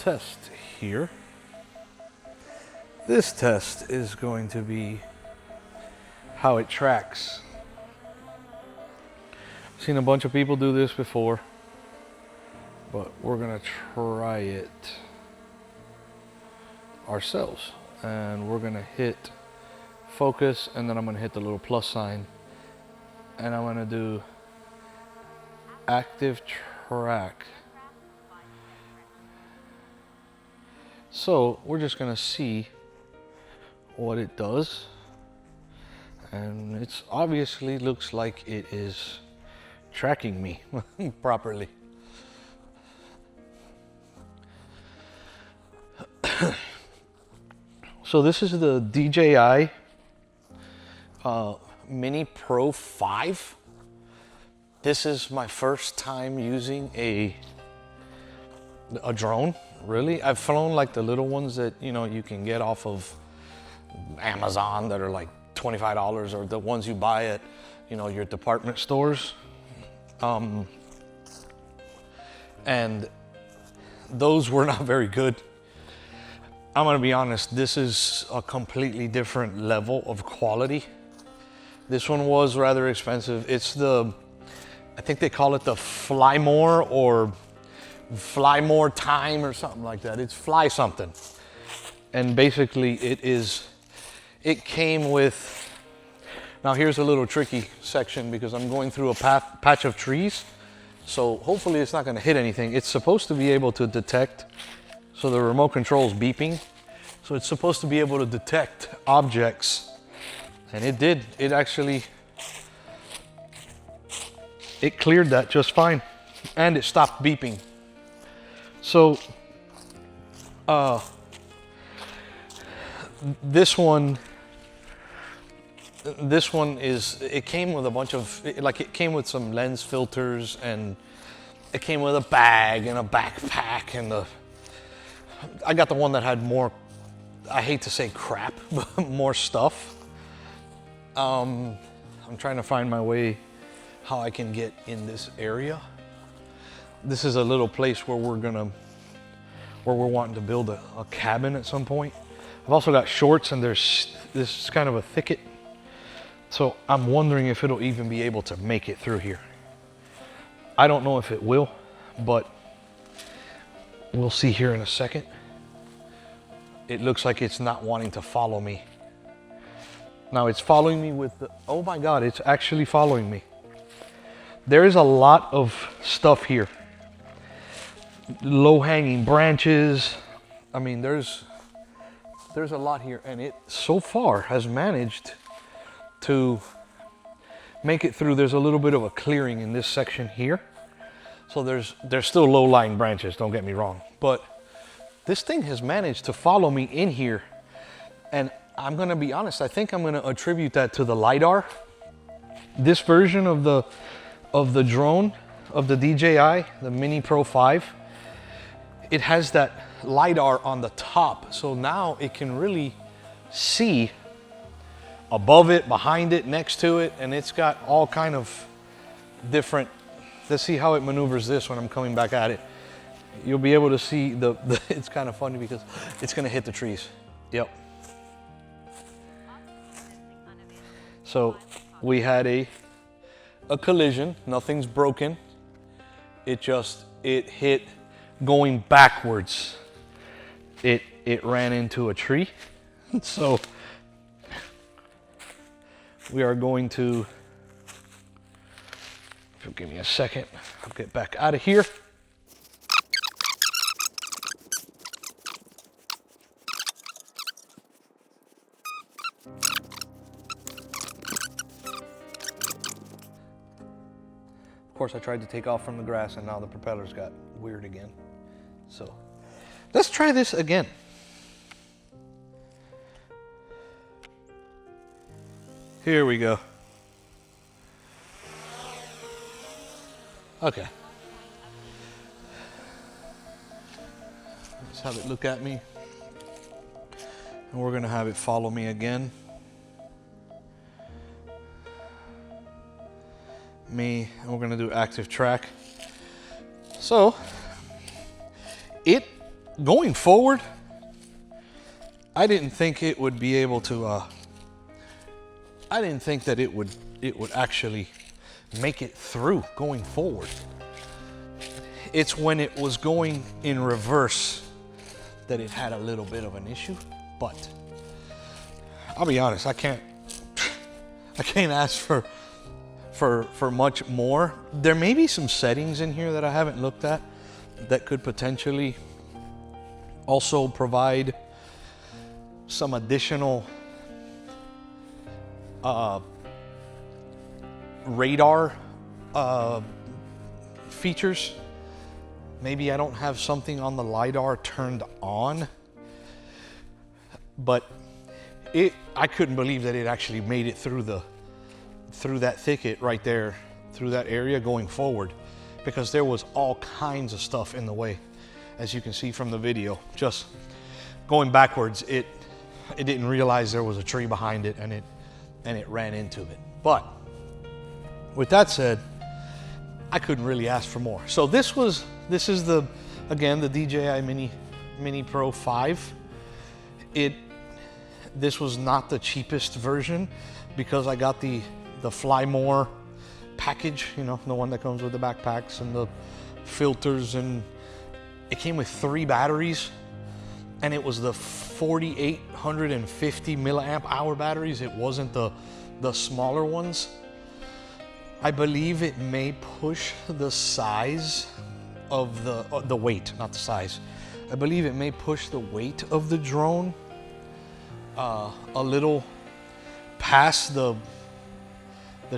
test here. This test is going to be how it tracks. I've seen a bunch of people do this before, but we're gonna try it ourselves. And we're gonna hit focus, and then I'm gonna hit the little plus sign, and I'm gonna do active track. So we're just gonna see what it does, and it's obviously looks like it is tracking me properly. So this is the DJI Mini Pro 5. This is my first time using a drone, really. I've flown like the little ones that, you know, you can get off of Amazon that are like $25, or the ones you buy at, you know, your department stores. And those were not very good. I'm gonna be honest, this is a completely different level of quality. This one was rather expensive. It's the, I think they call it the Fly More or Fly More Time or something like that. It's Fly something. And basically it came with, now here's a little tricky section because I'm going through a patch of trees. So hopefully it's not gonna hit anything. It's supposed to be able to detect, so the remote control is beeping. So it's supposed to be able to detect objects, and it did. It actually, it cleared that just fine, and it stopped beeping. So this one is, it came with a bunch of, like it came with some lens filters, and it came with a bag and a backpack, and I got the one that had more, I hate to say crap, but more stuff. I'm trying to find my way how I can get in this area. This is a little place where we're wanting to build a cabin at some point. I've also got shorts, and there's this kind of a thicket. So I'm wondering if it'll even be able to make it through here. I don't know if it will, but we'll see here in a second. It looks like it's not wanting to follow me. Now it's following me with the, oh my God, it's actually following me. There is a lot of stuff here. Low-hanging branches. I mean, there's a lot here, and it so far has managed to make it through. There's a little bit of a clearing in this section here. So there's still low-lying branches, don't get me wrong. But this thing has managed to follow me in here. And I'm gonna be honest, I think I'm gonna attribute that to the LiDAR. This version of the drone, of the DJI, the Mini Pro 5, it has that LiDAR on the top. So now it can really see above it, behind it, next to it, and it's got all kind of different, let's see how it maneuvers this when I'm coming back at it. You'll be able to see it's kind of funny because it's gonna hit the trees. Yep. So we had a collision, nothing's broken. It hit going backwards. It ran into a tree. So we are going to, if you'll give me a second, I'll get back out of here. Of course, I tried to take off from the grass, and now the propellers got weird again. So let's try this again. Here we go. Okay. Let's have it look at me. And we're gonna have it follow me again. And we're gonna do active track. So, it going forward, I didn't think it would be able to, I didn't think that it would actually make it through going forward. It's when it was going in reverse that it had a little bit of an issue, but I'll be honest, I can't ask for much more. There may be some settings in here that I haven't looked at that could potentially also provide some additional radar features. Maybe I don't have something on the LiDAR turned on, but I couldn't believe that it actually made it through that thicket right there, through that area going forward, because there was all kinds of stuff in the way. As you can see from the video, just going backwards, it didn't realize there was a tree behind it, and it ran into it. But with that said, I couldn't really ask for more. So this is again the DJI Mini Pro 5. This was not the cheapest version because I got the Fly More package, you know, the one that comes with the backpacks and the filters, and it came with 3 batteries, and it was the 4850 milliamp hour batteries. It wasn't the smaller ones. I believe it may push the size of the weight, not the size. I believe it may push the weight of the drone a little past the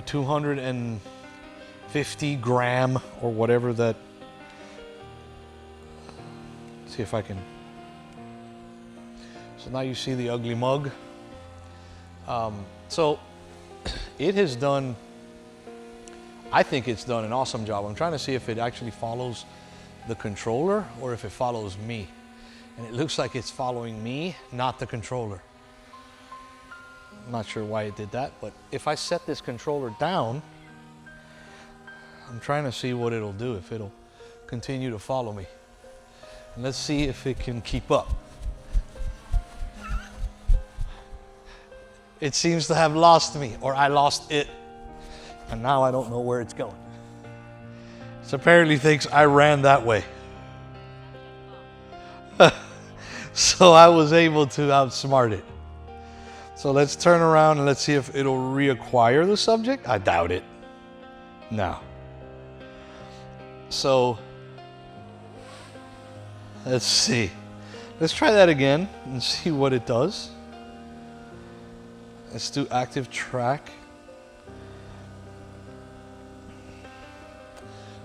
250 gram or whatever that. See if I can. So now you see the ugly mug. So it has done, I think it's done an awesome job. I'm trying to see if it actually follows the controller or if it follows me. And it looks like it's following me, not the controller. I'm not sure why it did that, but if I set this controller down, I'm trying to see what it'll do, if it'll continue to follow me. And let's see if it can keep up. It seems to have lost me, or I lost it. And now I don't know where it's going. It apparently thinks I ran that way. So I was able to outsmart it. So let's turn around and let's see if it'll reacquire the subject. I doubt it. No. So let's see. Let's try that again and see what it does. Let's do active track.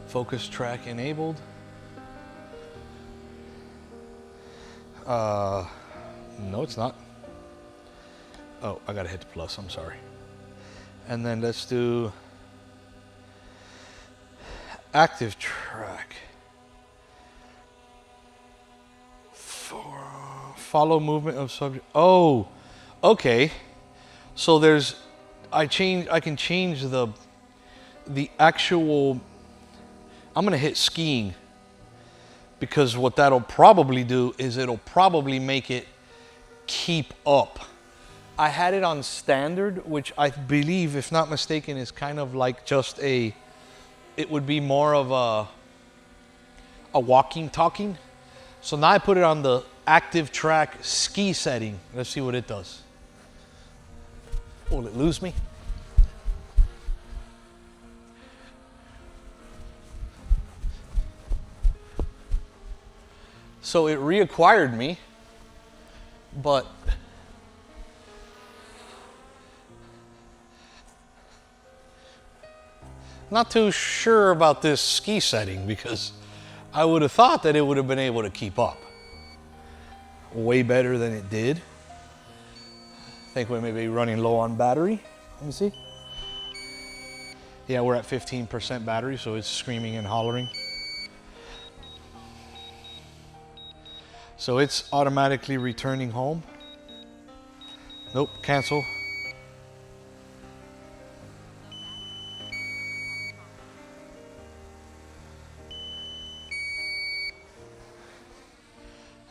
Focus track enabled. No, it's not. Oh, I gotta hit the plus, I'm sorry. And then let's do active track. Follow movement of subject. Oh, okay. So there's, I can change the actual, I'm gonna hit skiing, because what that'll probably do is it'll probably make it keep up. I had it on standard, which I believe, if not mistaken, is kind of like just it would be more of a walking, talking. So now I put it on the active track ski setting. Let's see what it does. Will it lose me? So it reacquired me, but not too sure about this ski setting, because I would have thought that it would have been able to keep up way better than it did. I think we may be running low on battery. Let me see. Yeah, we're at 15% battery, so it's screaming and hollering. So it's automatically returning home. Nope, cancel.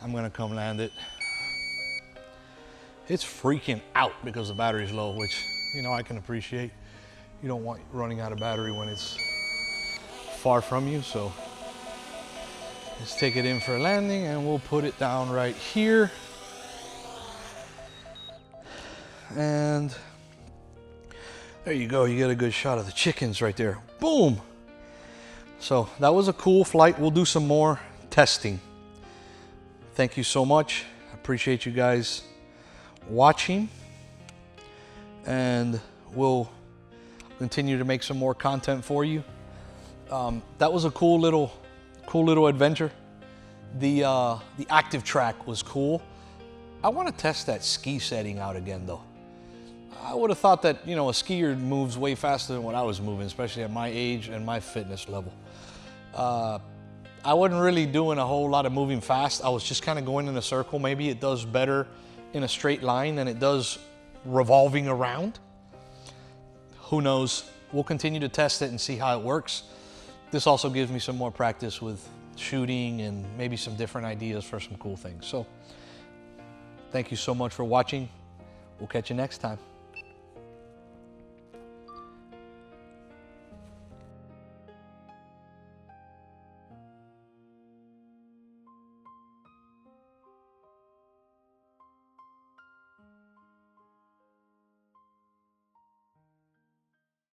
I'm gonna come land it. It's freaking out because the battery's low, which, you know, I can appreciate. You don't want running out of battery when it's far from you, so let's take it in for a landing and we'll put it down right here. And there you go, you get a good shot of the chickens right there. Boom! So that was a cool flight. We'll do some more testing. Thank you so much. I appreciate you guys watching, and we'll continue to make some more content for you. That was a cool little adventure. The active track was cool. I want to test that ski setting out again though. I would have thought that, you know, a skier moves way faster than what I was moving, especially at my age and my fitness level. I wasn't really doing a whole lot of moving fast. I was just kind of going in a circle. Maybe it does better in a straight line than it does revolving around. Who knows? We'll continue to test it and see how it works. This also gives me some more practice with shooting and maybe some different ideas for some cool things. So thank you so much for watching. We'll catch you next time.